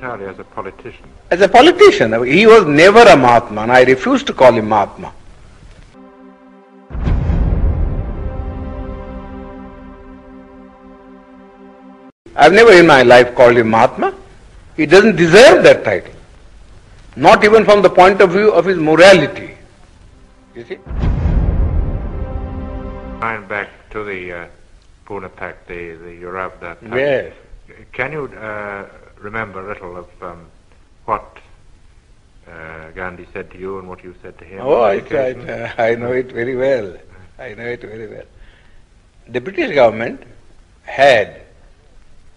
entirely as a politician. As a politician. He was never a Mahatma, and I refuse to call him Mahatma. I've never in my life called him Mahatma. He doesn't deserve that title. Not even from the point of view of his morality. You see? Going back to the Pune Pact, the Eurabda. Yes. Can you remember a little of what Gandhi said to you and what you said to him? Oh, I know it very well. I know it very well. The British government had,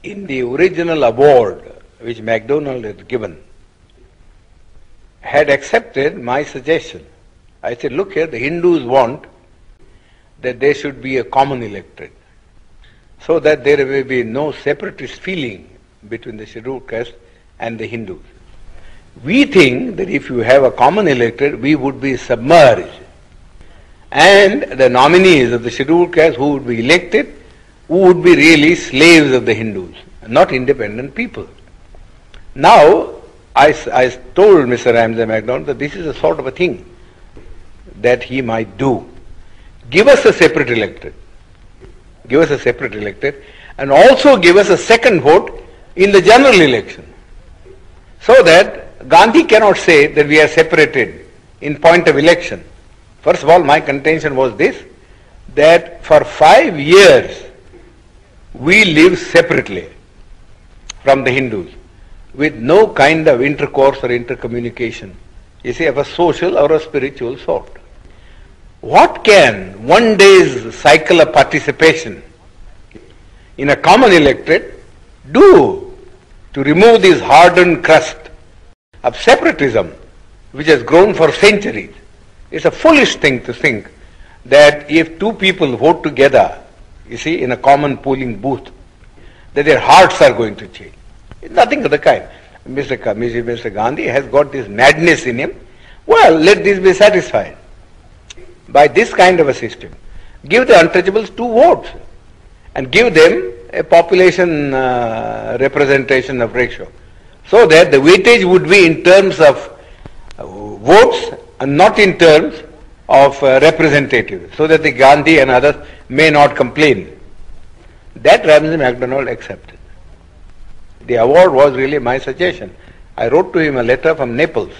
in the original award which MacDonald had given, had accepted my suggestion. I said, look here, the Hindus want that there should be a common electorate, so that there may be no separatist feeling between the scheduled caste and the Hindus. We think that if you have a common electorate, we would be submerged, and the nominees of the scheduled caste who would be elected, who would be really slaves of the Hindus, not independent people. Now, I told Mr. Ramsay MacDonald that this is a sort of a thing that he might do. Give us a separate electorate. Give us a separate electorate, and also give us a second vote in the general election, so that Gandhi cannot say that we are separated in point of election. First of all, my contention was this, that for 5 years we live separately from the Hindus, with no kind of intercourse or intercommunication, you see, of a social or a spiritual sort. What can one day's cycle of participation in a common electorate do to remove this hardened crust of separatism which has grown for centuries? It's a foolish thing to think that if two people vote together, you see, in a common polling booth, that their hearts are going to change. It's nothing of the kind. Mr. Gandhi has got this madness in him. Well, let this be satisfied by this kind of a system. Give the untouchables 2 votes and give them a population representation of ratio, so that the weightage would be in terms of votes and not in terms of representatives, so that the Gandhi and others may not complain. That Ramsay MacDonald accepted. The award was really my suggestion. I wrote to him a letter from Naples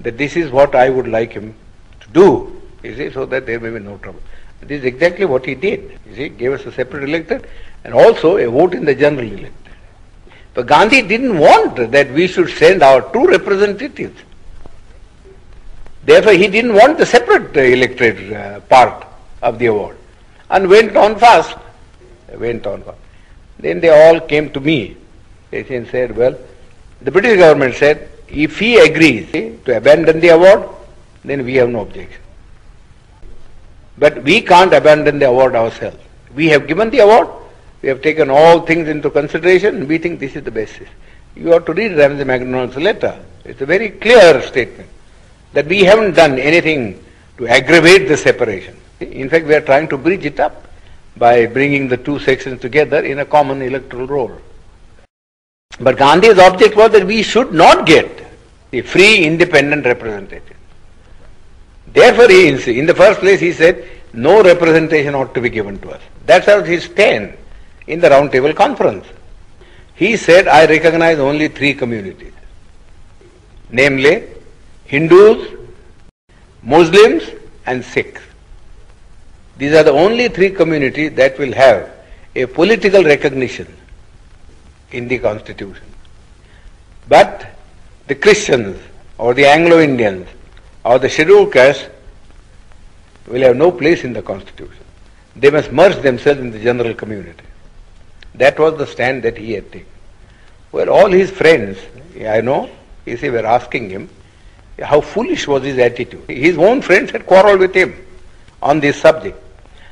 that this is what I would like him to do, you see, so that there may be no trouble. This is exactly what he did. You see, gave us a separate electorate and also a vote in the general electorate. But Gandhi didn't want that we should send our 2 representatives. Therefore, he didn't want the separate electorate part of the award, and went on fast. Then they all came to me. They said, well, the British government said, if he agrees to abandon the award, then we have no objection. But we can't abandon the award ourselves. We have given the award, we have taken all things into consideration, and we think this is the basis. You have to read Ramsay MacDonald's letter. It's a very clear statement that we haven't done anything to aggravate the separation. In fact, we are trying to bridge it up by bringing the 2 sections together in a common electoral roll. But Gandhi's object was that we should not get a free, independent representative. Therefore, in the first place, he said, no representation ought to be given to us. That's how his stand in the Round Table Conference. He said, I recognize only 3 communities, namely Hindus, Muslims, and Sikhs. These are the only 3 communities that will have a political recognition in the Constitution. But the Christians or the Anglo-Indians or the scheduled caste will have no place in the Constitution. They must merge themselves in the general community. That was the stand that he had taken. Well, all his friends, I know, you see, were asking him how foolish was his attitude. His own friends had quarreled with him on this subject,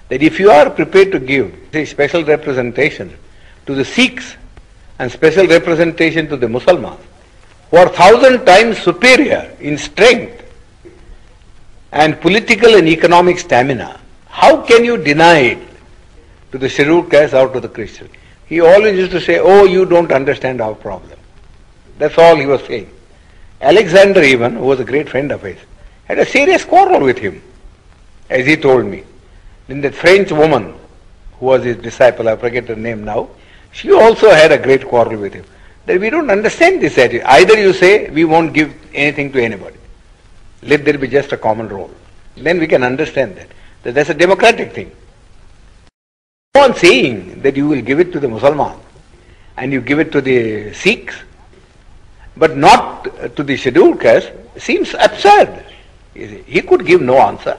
that if you are prepared to give a special representation to the Sikhs and special representation to the Muslims, who are 1,000 times superior in strength and political and economic stamina, how can you deny it to the scheduled caste or to the Christian? He always used to say, oh, you don't understand our problem. That's all he was saying. Alexander even, who was a great friend of his, had a serious quarrel with him, as he told me. Then that French woman, who was his disciple, I forget her name now, she also had a great quarrel with him. That we don't understand this attitude. Either you say, we won't give anything to anybody. Let there be just a common role. Then we can understand that that's a democratic thing. Go on saying that you will give it to the Muslims and you give it to the Sikhs, but not to the scheduled caste, seems absurd. He could give no answer.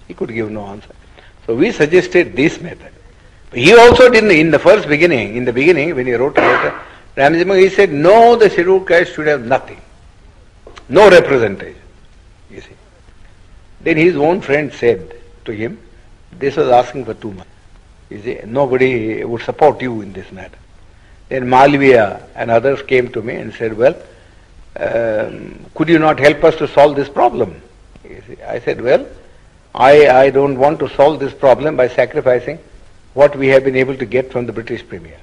He could give no answer. So we suggested this method. He also didn't, in the beginning, when he wrote a letter, Ramajima, he said, no, the scheduled caste should have nothing. No representation. You see. Then his own friend said to him, this was asking for too much. You see, nobody would support you in this matter. Then Malviya and others came to me and said, well, could you not help us to solve this problem? You see, I said, well, I don't want to solve this problem by sacrificing what we have been able to get from the British Premier.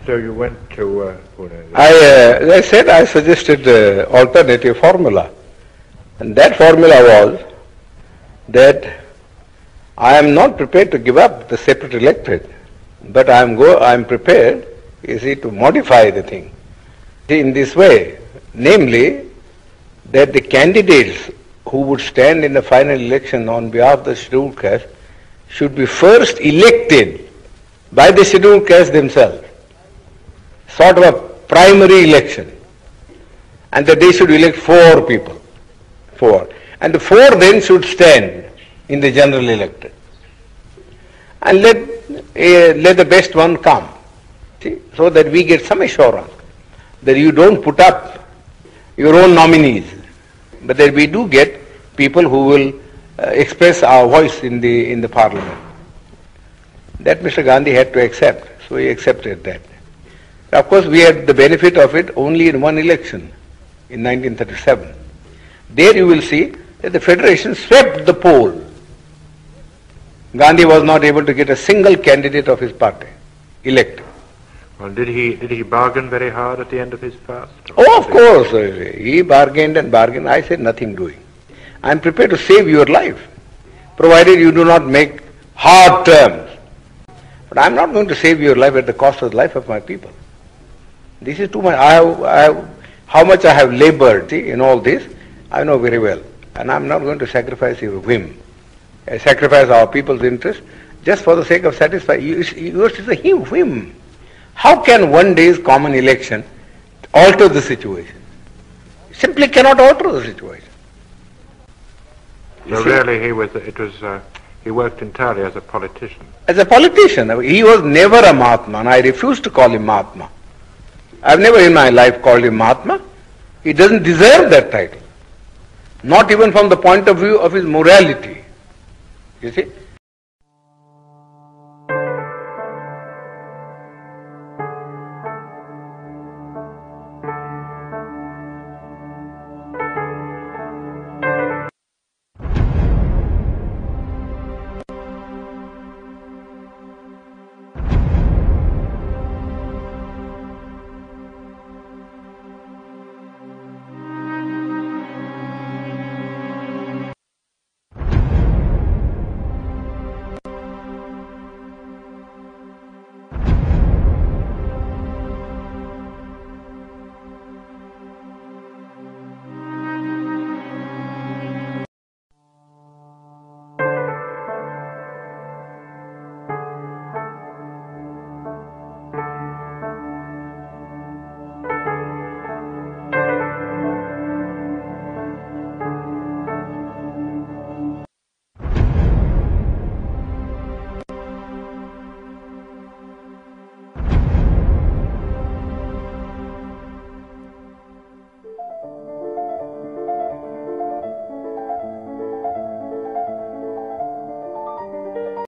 So you went to Pune? I said I suggested alternative formula. And that formula was that I am not prepared to give up the separate electorate, but I am prepared, you see, to modify the thing. See, in this way, namely, that the candidates who would stand in the final election on behalf of the scheduled caste should be first elected by the scheduled caste themselves. Sort of a primary election. And that they should elect 4 people. 4. And the 4 then should stand in the general electorate. And let the best one come. See? So that we get some assurance that you don't put up your own nominees, but that we do get people who will express our voice in the parliament. That Mr. Gandhi had to accept, so he accepted that. Of course, we had the benefit of it only in one election, in 1937. There you will see that the Federation swept the poll. Gandhi was not able to get a single candidate of his party elected. Well, did he bargain very hard at the end of his fast? Oh, of course. He bargained and bargained. I said nothing doing. I am prepared to save your life, provided you do not make hard terms. But I am not going to save your life at the cost of the life of my people. This is too much. How much I have labored in all this, I know very well. And I am not going to sacrifice your whim. I sacrifice our people's interest just for the sake of satisfying. Yours is a whim. How can one day's common election alter the situation? Simply cannot alter the situation. So really he worked entirely as a politician. As a politician. He was never a Mahatma, and I refuse to call him Mahatma. I've never in my life called him Mahatma. He doesn't deserve that title. Not even from the point of view of his morality. You see?